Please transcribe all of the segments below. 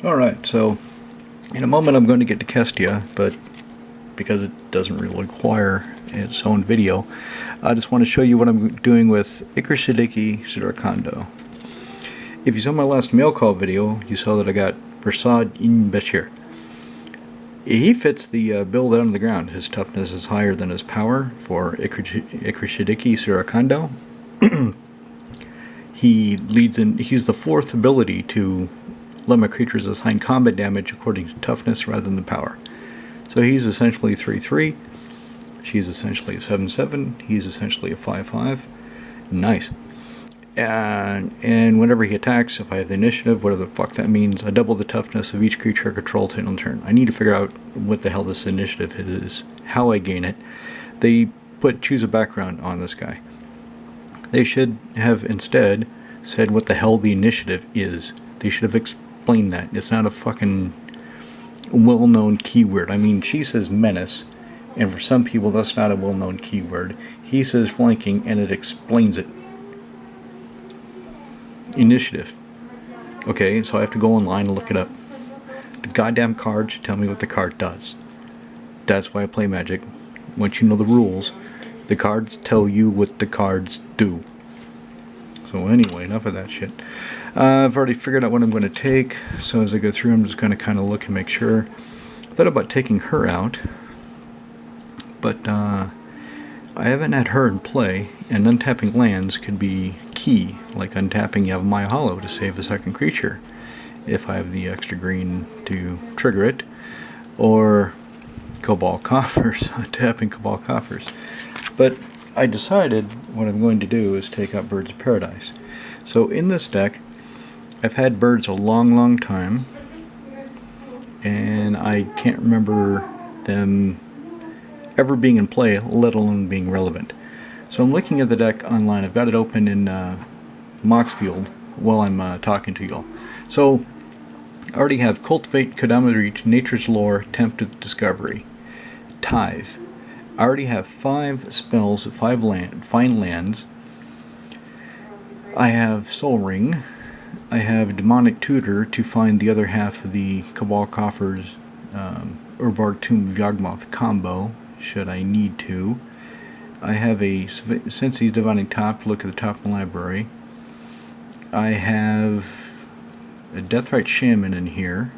Alright, so in a moment I'm going to get to Kestia, but because it doesn't really require its own video, I just want to show you what I'm doing with Ikra Shidiqi, Sidar Kondo. If you saw my last mail call video, you saw that I got Prasad in Bashir. He fits the build out on the ground. His toughness is higher than his power for Ikra Shidiqi, Sidar Kondo. He's the fourth ability to let my creatures assign combat damage according to toughness rather than power. So he's essentially 3-3, she's essentially a 7-7, he's essentially a 5-5. Nice. And whenever he attacks, if I have the initiative, whatever the fuck that means, I double the toughness of each creature I control on turn. I need to figure out what the hell this initiative is, how I gain it. They choose a background on this guy. They should have instead said what the hell the initiative is. They should have explained that. It's not a fucking well-known keyword. I mean, she says menace, and for some people that's not a well-known keyword. He says flanking, and it explains it. Initiative. Okay, so I have to go online and look it up. The goddamn card should tell me what the card does. That's why I play Magic. Once you know the rules, the cards tell you what the cards do. So anyway, enough of that shit. I've already figured out what I'm going to take, so as I go through I'm just going to kind of look and make sure. I thought about taking her out, but I haven't had her in play, and untapping lands could be key, like untapping Yavimaya Hollow to save a second creature, if I have the extra green to trigger it, or Cobalt Coffers, untapping Cobalt Coffers. But I decided what I'm going to do is take out Birds of Paradise. So in this deck, I've had birds a long time, and I can't remember them ever being in play, let alone being relevant. So I'm looking at the deck online. I've got it open in Moxfield while I'm talking to y'all. So I already have Cultivate, Kodama Reach, Nature's Lore, Tempted Discovery, Tithe. I already have 5 spells, 5 fine lands. I have Soul Ring. I have Demonic Tutor to find the other half of the Cabal Coffers Urbark Tomb of Yawgmoth combo, should I need to. I have a Sensi's Divining Top to look at the top of the library. I have a Deathrite Shaman in here.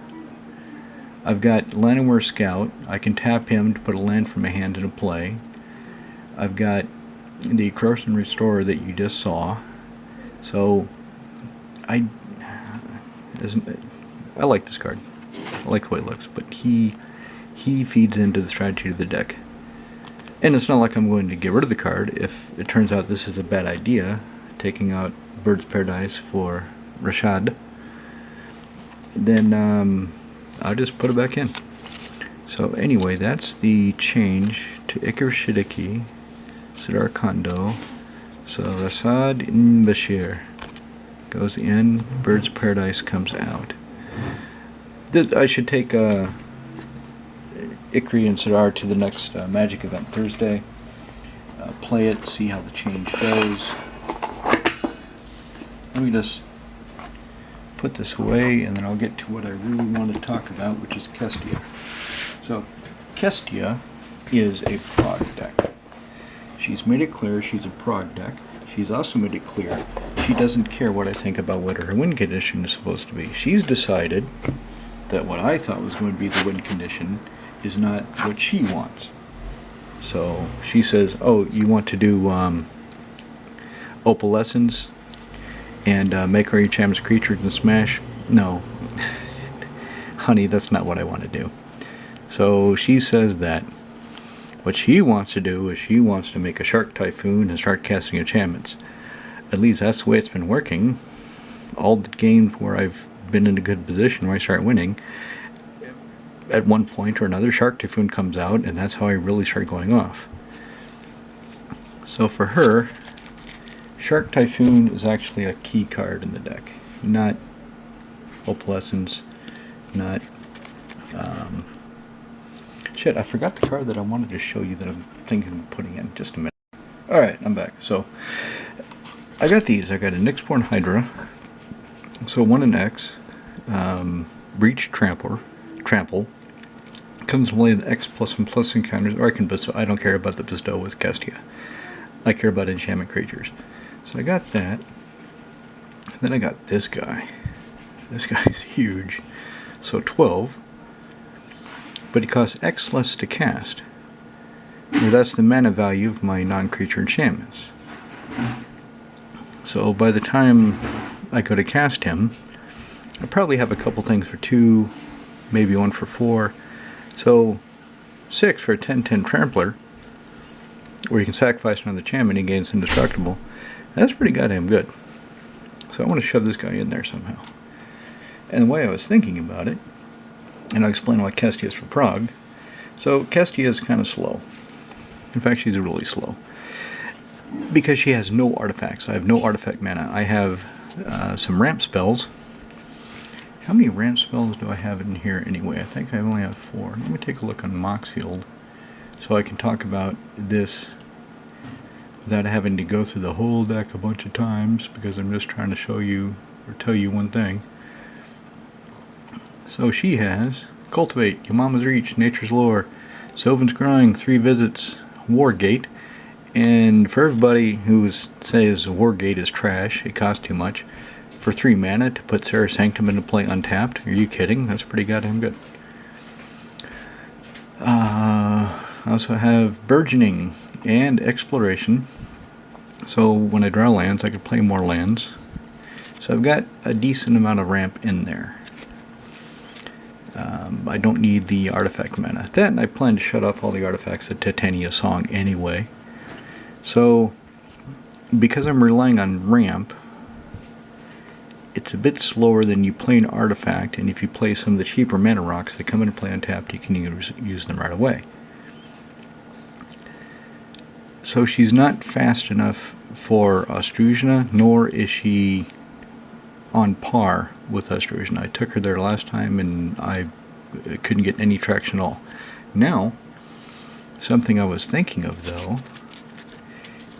I've got Llanowar Scout. I can tap him to put a land from my hand into play. I've got the Corrosion Restorer that you just saw. So I like this card. I like the way it looks, but he feeds into the strategy of the deck. And it's not like I'm going to get rid of the card if it turns out this is a bad idea, taking out Birds of Paradise for Rashad. Then I'll just put it back in. So anyway, that's the change to Ikra Shidiqi, Sidar Kondo. So Rasad in Bashir goes in, Birds of Paradise comes out. I should take Ikri and Sidar to the next Magic event Thursday. Play it, see how the change goes. Let me just put this away, and then I'll get to what I really want to talk about, which is Kestia. So, Kestia is a Prague deck. She's made it clear she's a Prague deck. She's also made it clear she doesn't care what I think about what her win condition is supposed to be. She's decided that what I thought was going to be the win condition is not what she wants. So she says, oh, you want to do Opalescence and make our enchantments creatures and smash? No. Honey, that's not what I want to do. So she says that what she wants to do is she wants to make a Shark Typhoon and start casting enchantments. At least that's the way it's been working. All the games where I've been in a good position where I start winning, at one point or another Shark Typhoon comes out, and that's how I really start going off. So for her, Shark Typhoon is actually a key card in the deck, not Opalescence, not shit, I forgot the card that I wanted to show you that I'm thinking of putting in. Just a minute. Alright, I'm back. So I got these. I got a Nyxborn Hydra, so 1 in X, Breach Trample. Comes to play the X plus and plus encounters, or I can bestow. I don't care about the bestow with Kestia. I care about enchantment creatures. So I got that. Then I got this guy. This guy is huge. So 12. But it costs X less to cast. Well, that's the mana value of my non-creature enchantments. So by the time I go to cast him, I probably have a couple things for 2, maybe 1 for 4. So 6 for a 10/10 Trampler, where you can sacrifice another enchantment and gains indestructible. That's pretty goddamn good. So I want to shove this guy in there somehow. And the way I was thinking about it, and I'll explain why Kestia is for Prague. So Kestia is kind of slow. In fact, she's really slow. Because she has no artifacts. I have no artifact mana. I have some ramp spells. How many ramp spells do I have in here anyway? I think I only have 4. Let me take a look on Moxfield so I can talk about this without having to go through the whole deck a bunch of times, because I'm just trying to show you or tell you one thing. So she has Cultivate, Your Mama's Reach, Nature's Lore, Sylvan's Crying, 3 visits, Wargate, and for everybody who says Wargate is trash, it costs too much, for 3 mana to put Sarah Sanctum into play untapped. Are you kidding? That's pretty goddamn good. I also have Burgeoning and Exploration. So when I draw lands, I can play more lands. So I've got a decent amount of ramp in there. I don't need the artifact mana. Then I plan to shut off all the artifacts at Titania Song anyway. So because I'm relying on ramp, it's a bit slower than you play an artifact, and if you play some of the cheaper mana rocks that come into play untapped, you can use them right away. So she's not fast enough for Ostruzna, nor is she on par with Ostruzna. I took her there last time and I couldn't get any traction at all. Now, something I was thinking of though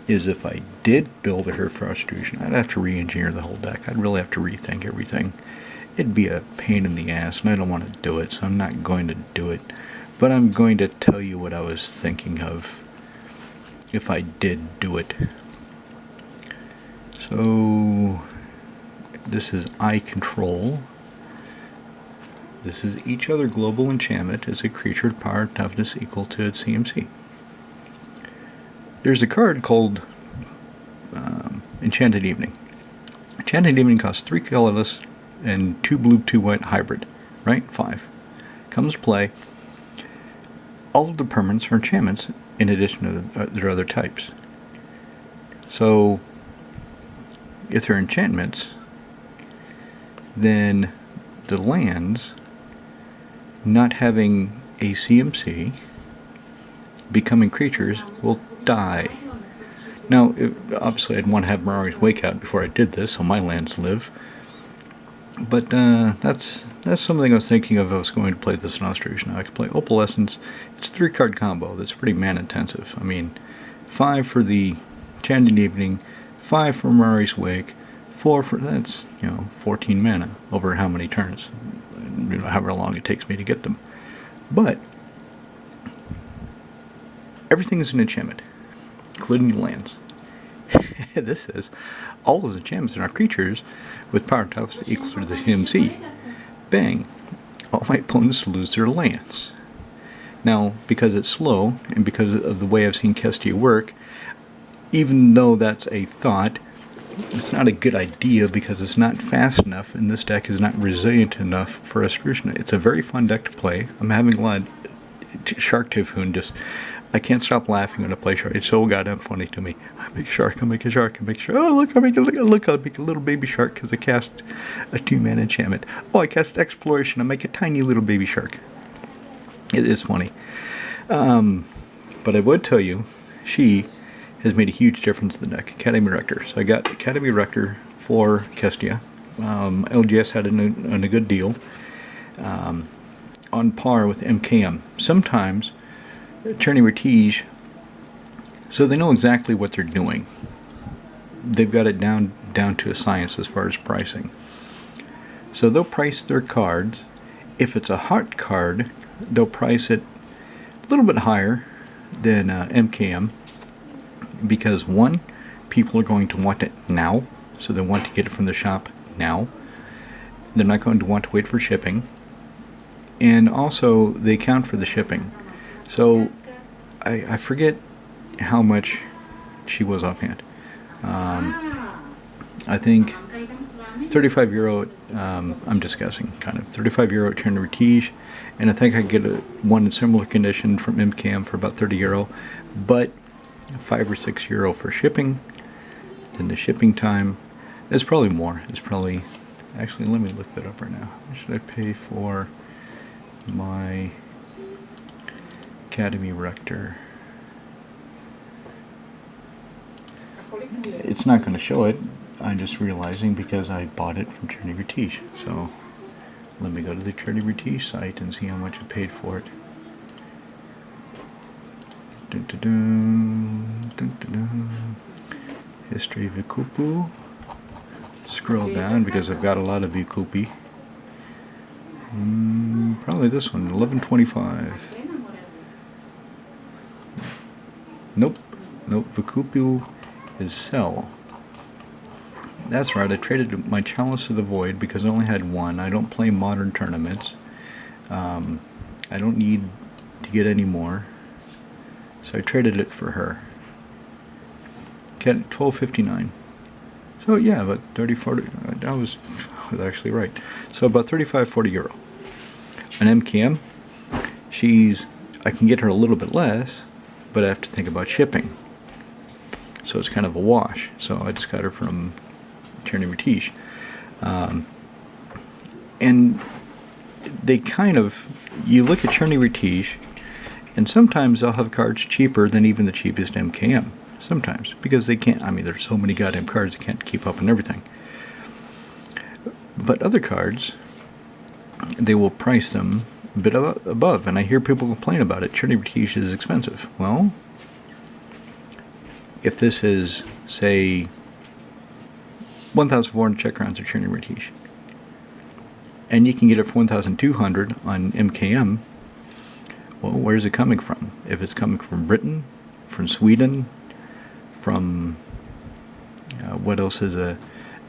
is if I did build her for Ostruzna, I'd have to re-engineer the whole deck. I'd really have to rethink everything. It'd be a pain in the ass, and I don't want to do it, so I'm not going to do it. But I'm going to tell you what I was thinking of if I did do it. So this is I Control. This is each other global enchantment as a creature with power and toughness equal to its CMC. There's a card called Enchanted Evening. Enchanted Evening costs 3 colorless and 2 blue, 2 white hybrid. Right? 5. Comes to play. All of the permanents are enchantments in addition to their other types. So if they're enchantments, then the lands not having a CMC, becoming creatures, will die. Now, obviously I'd want to have Mirari's Wake out before I did this, so my lands live. But that's something I was thinking of if I was going to play this in Ostruzna. I could play Opalescence. It's a 3-card combo that's pretty mana intensive. I mean, 5 for the Enchanted Evening, 5 for Mirari's Wake, 4 for, that's, 14 mana over how many turns, however long it takes me to get them. But everything is an enchantment, including the lands. This says all those enchantments are creatures with power toughness equal to the CMC. Bang! All my opponents lose their lands. Now, because it's slow, and because of the way I've seen Kestia work, even though that's a thought, it's not a good idea because it's not fast enough, and this deck is not resilient enough for Ostruzna. It's a very fun deck to play. I'm having a lot of Shark Typhoon. I can't stop laughing when I play Shark. It's so goddamn funny to me. I make a shark, I make a shark, I make a shark. Oh, look, I make a little baby shark because I cast a 2-mana enchantment. Oh, I cast Exploration, I make a tiny little baby shark. It is funny. But I would tell you, she has made a huge difference in the deck. Academy Rector. So I got Academy Rector for Kestia. LGS had a good deal. On par with MKM. Sometimes Attorney Retige, so they know exactly what they're doing. They've got it down to a science as far as pricing. So they'll price their cards. If it's a hot card, they'll price it a little bit higher than MKM, because one, people are going to want it now, so they want to get it from the shop now. They're not going to want to wait for shipping, and also they count for the shipping. So I forget how much she was offhand. I think 35 euro, I'm just guessing, kind of 35 euro at Trinity Tige, and I think I get one in similar condition from MKM for about 30 euro, but 5 or 6 euro for shipping. Then the shipping time is probably more. It's probably, actually, let me look that up right now. What should I pay for my Academy Rector? It's not going to show it. I'm just realizing because I bought it from Trinity Tige. So let me go to the Trinity Tige site and see how much I paid for it. Dun, dun, dun, dun, dun, dun. History of Vikupu. Scroll down because I've got a lot of Vikupi. Probably this one, 1125. Nope. Vikupu is sell. That's right, I traded my Chalice of the Void because I only had one. I don't play modern tournaments. I don't need to get any more. So I traded it for her. Get 1259. So yeah, about 30-40. I was actually right. So about 35-40 euro. An MKM, I can get her a little bit less, but I have to think about shipping. So it's kind of a wash. So I just got her from Trinity Tige. And they kind of, you look at Trinity Tige, and sometimes they'll have cards cheaper than even the cheapest MKM. Sometimes, because they can't, there's so many goddamn cards, they can't keep up on everything. But other cards, they will price them a bit above, and I hear people complain about it. Trinity Tige is expensive. Well, if this is, say, 1,400 Czech crowns at Trinity Tige, and you can get it for 1,200 on MKM, well, where's it coming from? If it's coming from Britain, from Sweden, from what else is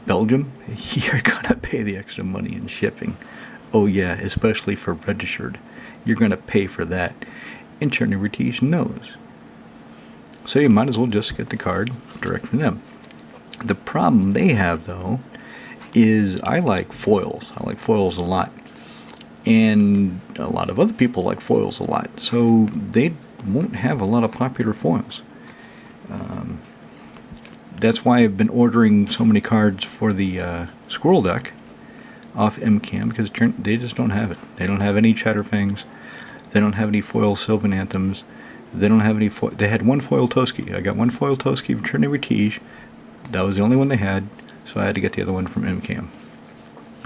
Belgium, you're gonna pay the extra money in shipping. Oh yeah, especially for registered, you're gonna pay for that. And Trinity Tige knows. So you might as well just get the card direct from them. The problem they have though is I like foils. I like foils a lot, and a lot of other people like foils a lot. So they won't have a lot of popular foils. That's why I've been ordering so many cards for the Squirrel deck off MKM, because they just don't have it. They don't have any Chatterfangs. They don't have any foil Sylvan Anthems. They don't have any foil. They had one foil Toski. I got one foil Toski from Trinity Tige. That was the only one they had, so I had to get the other one from MKM.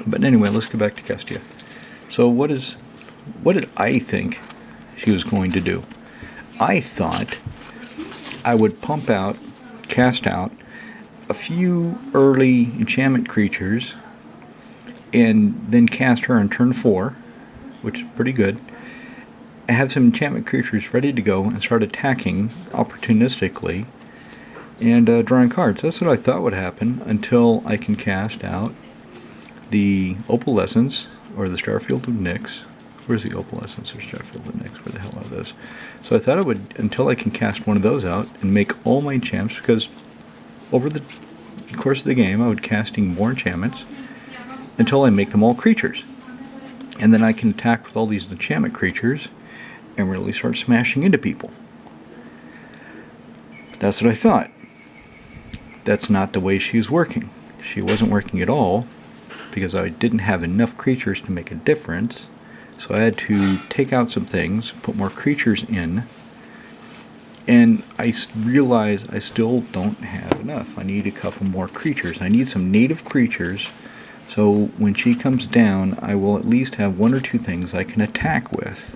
But anyway, let's get back to Kestia. So what did I think she was going to do? I thought I would cast out a few early enchantment creatures, and then cast her on turn 4, which is pretty good. I have some enchantment creatures ready to go and start attacking opportunistically and drawing cards. That's what I thought would happen until I can cast out the Opalescence or the Starfield of Nyx. Where's the Opalescence or Starfield of Nyx? Where the hell are those? So I thought it would, until I can cast one of those out and make all my enchants, because over the course of the game I would casting more enchantments until I make them all creatures. And then I can attack with all these enchantment creatures and really start smashing into people. That's what I thought. That's not the way she was working. She wasn't working at all, because I didn't have enough creatures to make a difference. So I had to take out some things, put more creatures in, and I realized I still don't have enough. I need a couple more creatures. I need some native creatures, so when she comes down, I will at least have one or two things I can attack with.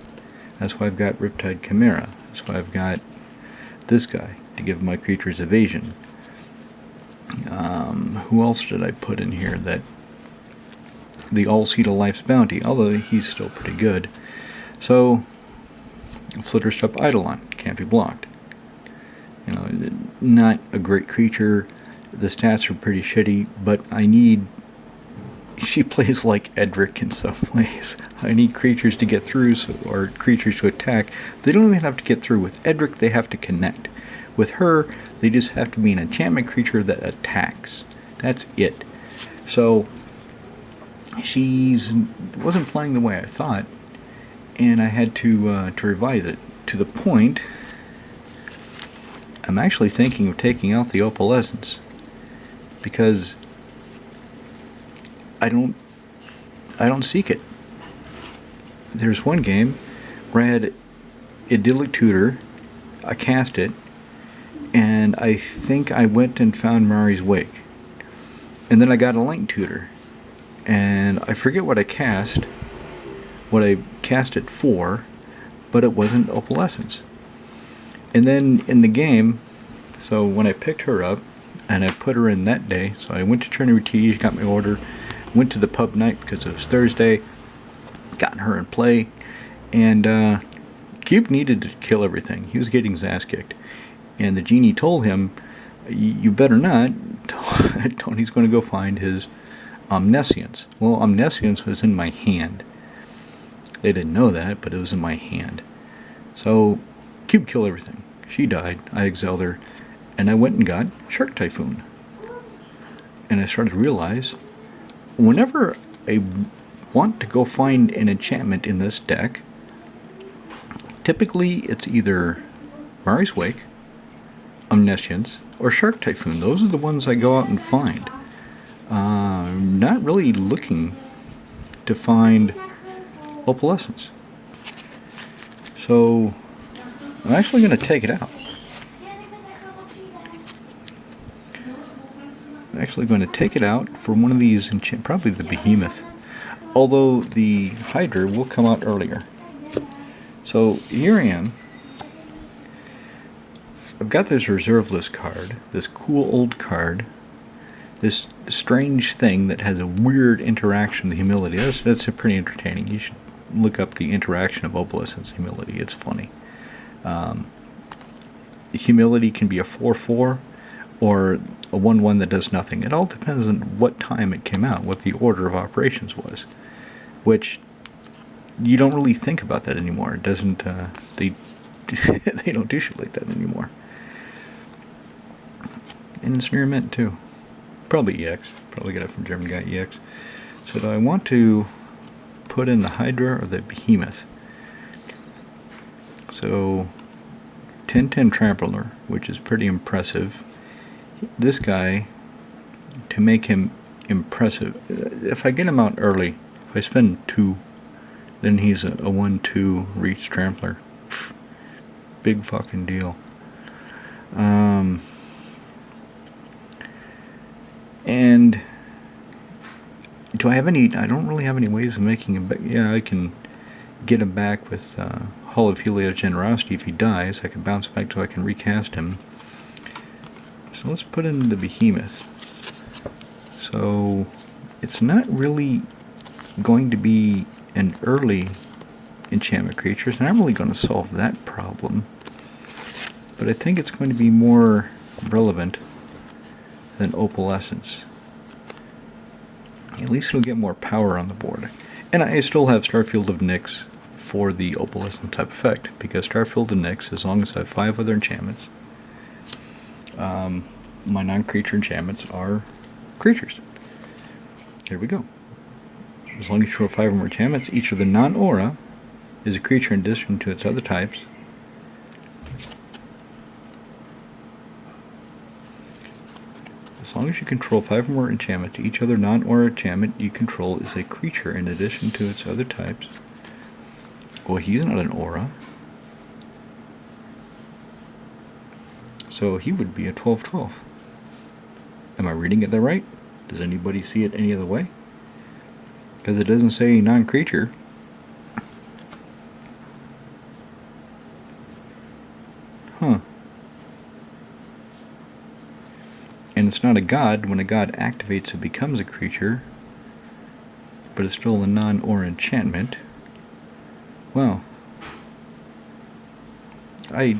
That's why I've got Riptide Chimera. That's why I've got this guy, to give my creatures evasion. Who else did I put in here that the All Seed of Life's Bounty, although he's still pretty good. So, Flitterstep Eidolon can't be blocked. You know, not a great creature. The stats are pretty shitty, but I need... She plays like Edric in some ways. I need creatures to get through, or creatures to attack. They don't even have to get through. With Edric, they have to connect. With her, they just have to be an enchantment creature that attacks. That's it. So, wasn't playing the way I thought, and I had to revise it, to the point I'm actually thinking of taking out the Opalescence, because I don't seek it. There's one game where I had Idyllic Tutor, I cast it, and I think I went and found Mari's Wake. And then I got a Light Tutor. And I forget what I cast it for, but it wasn't Opalescence. And then in the game, so when I picked her up, and I put her in that day, so I went to Trinity Tea, got my order, went to the pub night because it was Thursday, got her in play, and Cube needed to kill everything. He was getting his ass kicked. And the genie told him, you better not. Tony's going to go find his Omniscience. Well, Omniscience was in my hand. They didn't know that, but it was in my hand. So, Cube killed everything. She died. I exiled her. And I went and got Shark Typhoon. And I started to realize, whenever I want to go find an enchantment in this deck, typically it's either Mari's Wake, Omniscience, or Shark Typhoon. Those are the ones I go out and find. I'm not really looking to find Opalescence. So, I'm actually going to take it out. I'm actually going to take it out for one of these, probably the Behemoth. Although the Hydra will come out earlier. So, here I am. I've got this reserve list card, this cool old card, this strange thing that has a weird interaction with Humility. That's pretty entertaining. You should look up the interaction of Opalescence and Humility. It's funny. Humility can be a 4/4 or a 1/1 that does nothing. It all depends on what time it came out, what the order of operations was, which you don't really think about that anymore. It doesn't. They don't do shit like that anymore. And it's near mint too. Probably EX. Probably got it from German guy EX. So do I want to put in the Hydra or the Behemoth? So 10/10 Trampler, which is pretty impressive. This guy, to make him impressive, if I get him out early, if I spend 2, then he's a 1/2 reach Trampler. Pfft, big fucking deal. And do I have any? I don't really have any ways of making him back. Yeah, I can get him back with Hall of Helios Generosity if he dies. I can bounce back till I can recast him. So let's put in the Behemoth. So it's not really going to be an early enchantment creature. It's not really going to solve that problem. But I think it's going to be more relevant than Opalescence. At least it'll get more power on the board. And I still have Starfield of Nyx for the Opalescence type effect, because Starfield of Nyx, as long as I have 5 other enchantments, my non-creature enchantments are creatures. Here we go. As long as you roll 5 or more enchantments, each of the non-aura is a creature in addition to its other types. As long as you control 5 or more enchantments, each other non-aura enchantment you control is a creature in addition to its other types. Well, he's not an aura. So he would be a 12/12. Am I reading it that right? Does anybody see it any other way? Because it doesn't say non-creature. Huh. And it's not a god. When a god activates, it becomes a creature. but it's still a non-aura enchantment. Well, I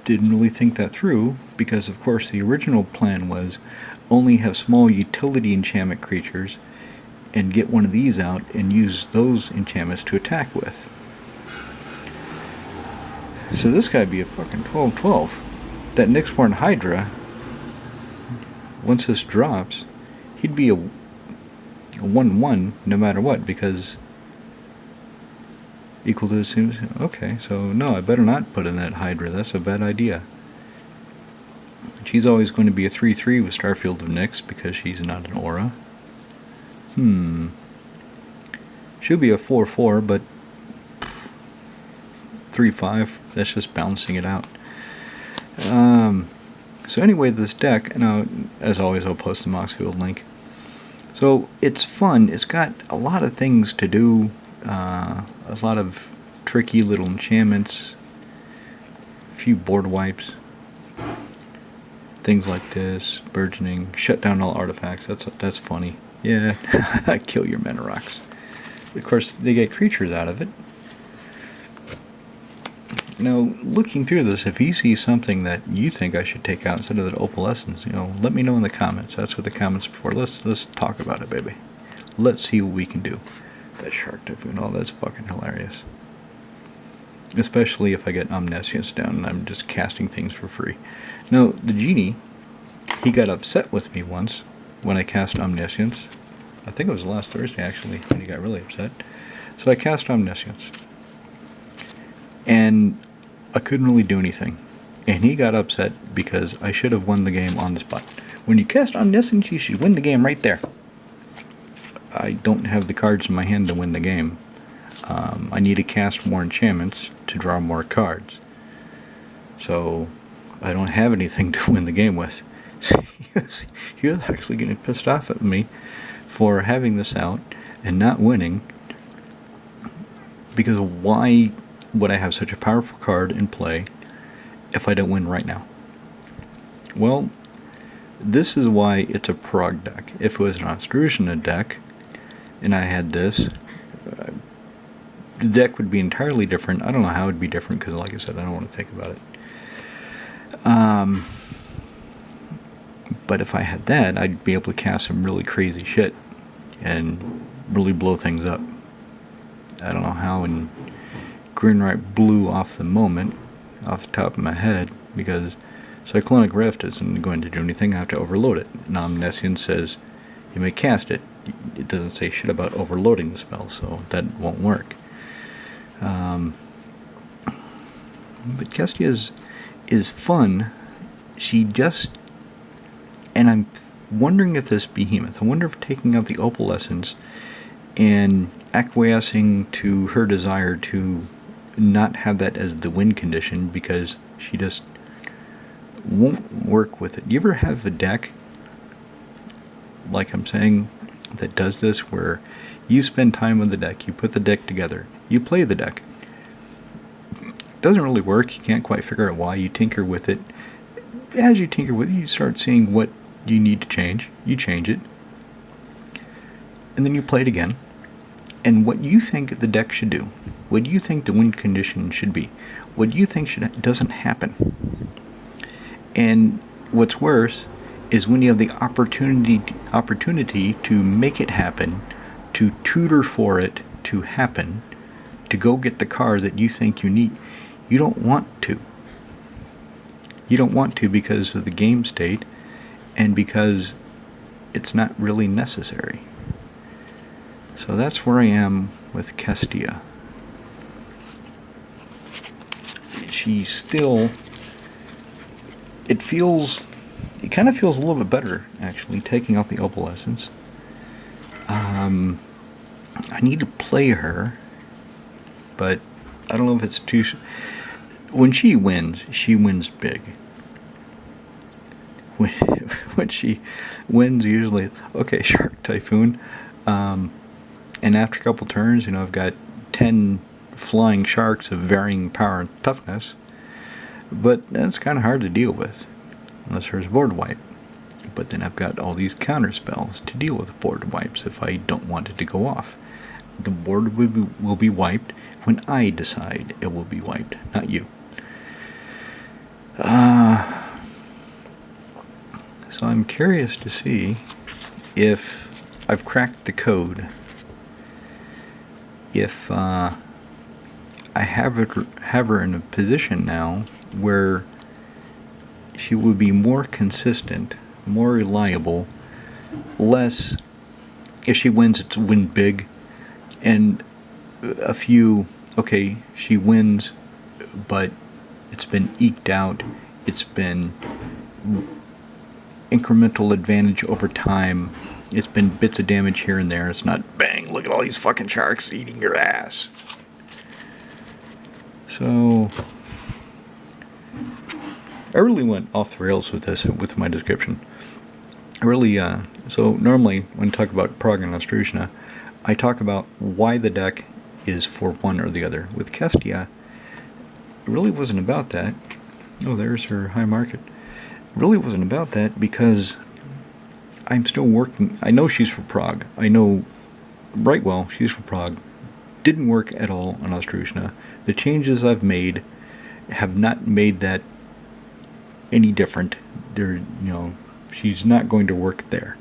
didn't really think that through, because of course the original plan was only have small utility enchantment creatures and get one of these out and use those enchantments to attack with. So this guy'd be a fucking 12/12. That Nyxborn Hydra, once this drops, he'd be a 1/1 no matter what, because equal to the same. Okay, so no, I better not put in that Hydra. That's a bad idea. She's always going to be a 3/3 with Starfield of Nyx because she's not an aura. She'll be a 4/4, but 3/5. That's just balancing it out. So anyway, this deck, now as always, I'll post the Moxfield link. So it's fun. It's got a lot of things to do. A lot of tricky little enchantments, a few board wipes, things like this, burgeoning, shut down all artifacts. That's funny. Yeah, kill your mana rocks. Of course, they get creatures out of it. Now, looking through this, if you see something that you think I should take out instead of the opalescence, let me know in the comments. That's what the comments are for. Let's talk about it, baby. Let's see what we can do. That Shark Typhoon, that's fucking hilarious. Especially if I get Omniscience down and I'm just casting things for free. Now, the genie, he got upset with me once when I cast Omniscience. I think it was last Thursday, actually, when he got really upset. So I cast Omniscience. And I couldn't really do anything. And he got upset because I should have won the game on the spot. When you cast Omniscience, you should win the game right there. I don't have the cards in my hand to win the game. I need to cast more enchantments to draw more cards. So I don't have anything to win the game with. He was actually getting pissed off at me for having this out and not winning. Because why would I have such a powerful card in play if I don't win right now? Well, this is why it's a Prague deck. If it was an Ostruzna deck, and I had this, the deck would be entirely different. I don't know how it would be different because, like I said, I don't want to think about it. But if I had that, I'd be able to cast some really crazy shit and really blow things up. I don't know how, and Greenright blew off the moment, off the top of my head, because Cyclonic Rift isn't going to do anything. I have to overload it. And Omniscience says you may cast it. It doesn't say shit about overloading the spell, so that won't work. But Kestia is fun. She just... And I'm wondering if this Behemoth, I wonder if taking out the opalescence and acquiescing to her desire to not have that as the win condition, because she just won't work with it. You ever have a deck, like I'm saying, that does this, where you spend time with the deck, you put the deck together, you play the deck, it doesn't really work, you can't quite figure out why, you tinker with it. As you tinker with it, you start seeing what you need to change, you change it, and then you play it again, and what you think the deck should do, what you think the win condition should be, what you think doesn't happen. And what's worse is when you have the opportunity to make it happen, to tutor for it to happen, to go get the card that you think you need. You don't want to. You don't want to because of the game state and because it's not really necessary. So that's where I am with Kestia. She's still... It kind of feels a little bit better, actually, taking out the opalescence. I need to play her, but I don't know if it's too... When she wins big. When she wins, usually, okay, Shark Typhoon. And after a couple turns, I've got 10 flying sharks of varying power and toughness. But that's kind of hard to deal with, unless there's board wipe. But then I've got all these counter spells to deal with board wipes if I don't want it to go off. The board will be wiped when I decide it will be wiped, not you. So I'm curious to see if I've cracked the code. If I have her in a position now where she would be more consistent, more reliable, less, if she wins, it's win big, and a few, okay, she wins, but it's been eked out, it's been incremental advantage over time, it's been bits of damage here and there, it's not, bang, look at all these fucking sharks eating your ass. So, I really went off the rails with this, with my description. I really, so normally when I talk about Prague and Ostruzna, I talk about why the deck is for one or the other. With Kestia, it really wasn't about that. Oh, there's her high market. It really wasn't about that because I'm still working. I know she's for Prague. I know right well she's for Prague. Didn't work at all on Ostruzna. The changes I've made have not made that any different. She's not going to work there.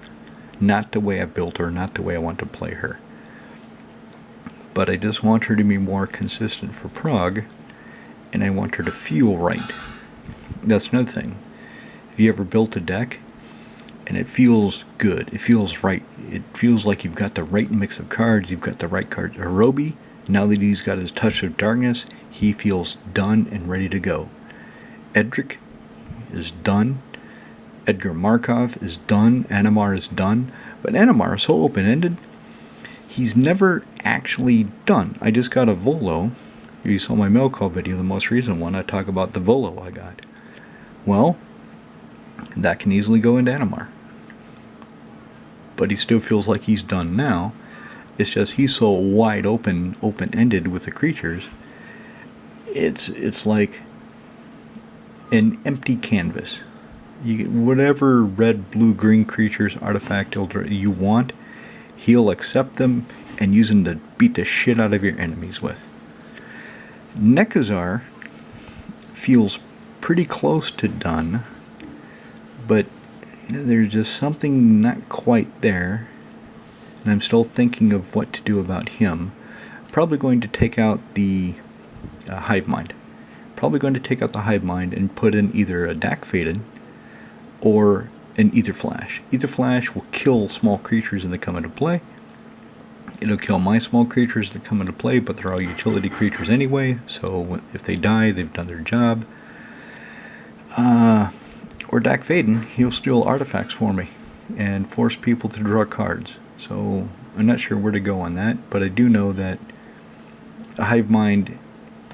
Not the way I built her, not the way I want to play her. But I just want her to be more consistent for Prague, and I want her to feel right. That's another thing. Have you ever built a deck and it feels good, it feels right, it feels like you've got the right mix of cards, you've got the right cards. Hirobi, now that he's got his touch of darkness, he feels done and ready to go. Edric is done. Edgar Markov is done. Animar is done. But Animar is so open-ended, he's never actually done. I just got a Volo. You saw my mail call video, the most recent one. I talk about the Volo I got. Well, that can easily go into Animar. But he still feels like he's done now. It's just he's so wide open, open-ended with the creatures. It's like an empty canvas. You get whatever red, blue, green creatures, artifact, you want, he'll accept them and use them to beat the shit out of your enemies with. Nekazar feels pretty close to done, but there's just something not quite there, and I'm still thinking of what to do about him. Probably going to take out the Hive Mind. Probably going to take out the Hive Mind and put in either a Dak Faded or an Ether Flash. Ether Flash will kill small creatures that come into play. It'll kill my small creatures that come into play, but they're all utility creatures anyway, so if they die, they've done their job. Or Dak Faden, he'll steal artifacts for me and force people to draw cards. So I'm not sure where to go on that, but I do know that a Hive Mind,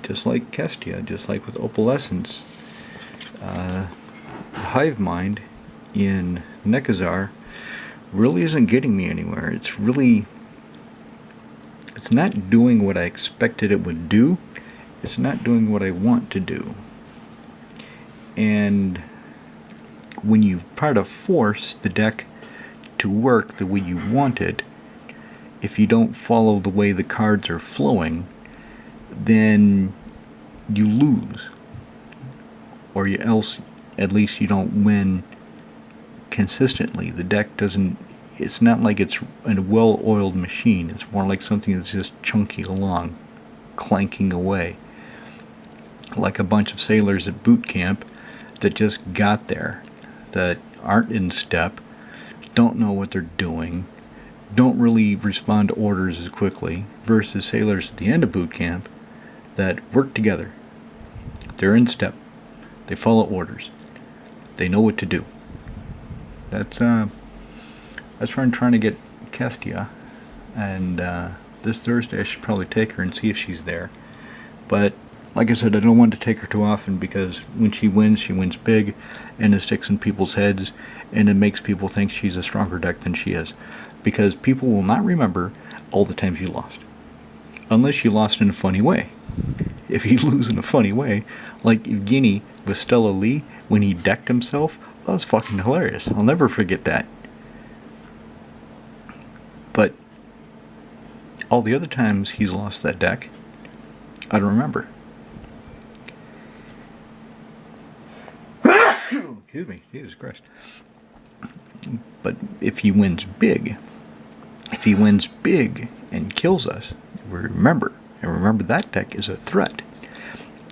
just like Kestia, just like with Opalescence, Hive Mind in Nekazar really isn't getting me anywhere. It's not doing what I expected it would do. It's not doing what I want to do. And when you try to force the deck to work the way you want it, if you don't follow the way the cards are flowing, then you lose. Or else, at least you don't win consistently. The deck doesn't, it's not like it's a well-oiled machine. It's more like something that's just chunky along, clanking away. Like a bunch of sailors at boot camp that just got there, that aren't in step, don't know what they're doing, don't really respond to orders as quickly, versus sailors at the end of boot camp that work together. They're in step. They follow orders. They know what to do. That's where I'm trying to get Kestia, and this Thursday I should probably take her and see if she's there. But like I said, I don't want to take her too often because when she wins big, and it sticks in people's heads, and it makes people think she's a stronger deck than she is. Because people will not remember all the times you lost. Unless you lost in a funny way. If you lose in a funny way, like Evgeny with Stella Lee, when he decked himself, That was fucking hilarious. I'll never forget that. But all the other times he's lost that deck, I don't remember. Excuse me, Jesus Christ. But if he wins big and kills us, we remember. And remember, that deck is a threat.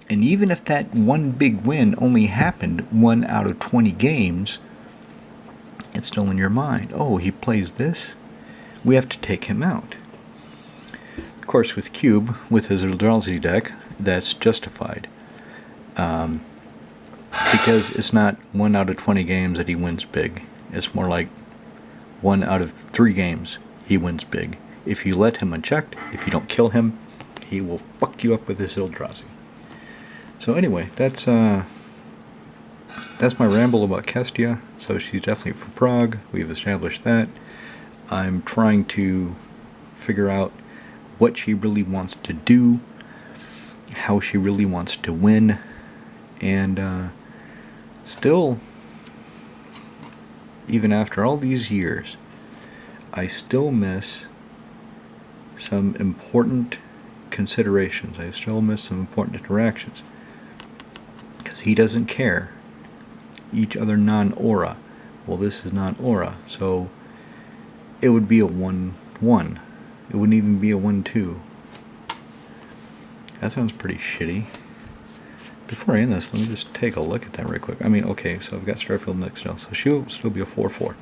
And even if that one big win only happened 1 out of 20 games, it's still in your mind. Oh, he plays this? We have to take him out. Of course, with Cube, with his Eldrazi deck, that's justified. Because it's not 1 out of 20 games that he wins big. It's more like 1 out of 3 games he wins big. If you let him unchecked, if you don't kill him, he will fuck you up with his Eldrazi. So anyway, that's my ramble about Kestia. So she's definitely for Prague. We've established that. I'm trying to figure out what she really wants to do, how she really wants to win, and still, even after all these years, I still miss some important considerations. I still miss some important interactions. Because he doesn't care. Each other non-aura. Well, this is non-aura, so it would be a 1-1. It wouldn't even be a 1-2. That sounds pretty shitty. Before I end this, let me just take a look at that real quick. I mean, okay, so I've got Starfield next now, so she'll still be a 4-4.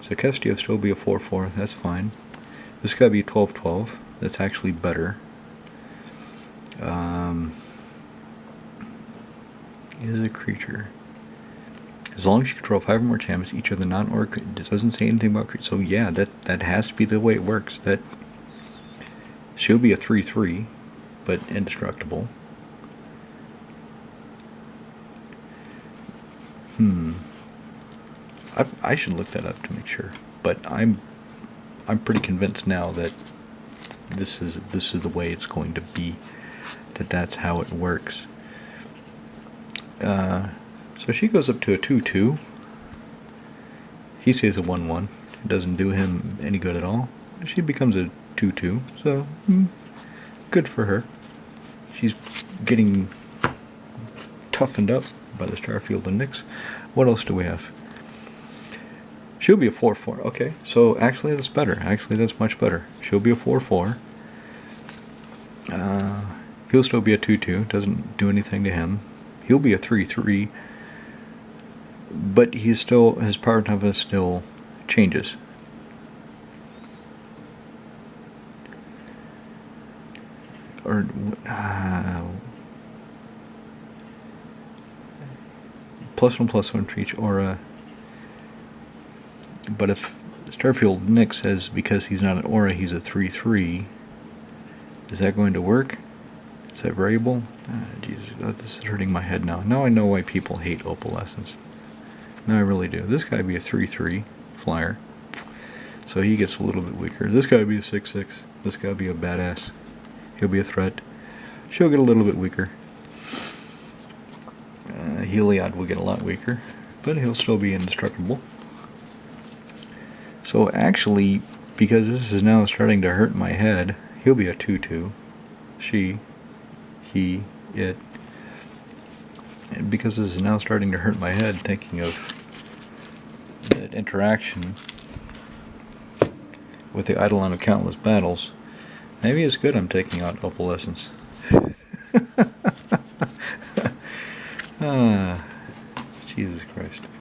So Kestia will still be a 4-4, that's fine. This gotta be a 12-12, that's actually better. Is a creature. As long as you control 5 or more champions, each of the non-aura, it doesn't say anything about creatures. So yeah, that has to be the way it works. That she'll be a 3-3, but indestructible. I should look that up to make sure, but I'm pretty convinced now that this is the way it's going to be. That's how it works. So she goes up to a 2-2. He stays a 1-1. It doesn't do him any good at all. She becomes a 2-2. So good for her. She's getting toughened up by the Starfield and Nyx. What else do we have? She'll be a 4-4. Okay, so actually that's better. Actually, that's much better. She'll be a 4-4. He'll still be a 2-2. Doesn't do anything to him. He'll be a 3-3. But he's still, his power toughness still changes. Or +1/+1 for each aura. But if Starfield Nyx says because he's not an aura, he's a 3-3, is that going to work? Is that variable? Jesus, this is hurting my head now. Now I know why people hate opalescence. Now I really do. This guy be a 3-3 flyer, so he gets a little bit weaker. This guy be a 6-6. This guy be a badass. He'll be a threat. She'll get a little bit weaker. Heliod will get a lot weaker, but he'll still be indestructible. So actually, because this is now starting to hurt my head, he'll be a 2-2. She, he, it. And because this is now starting to hurt my head, thinking of that interaction with the Eidolon of Countless Battles, maybe it's good I'm taking out opalescence. Jesus Christ.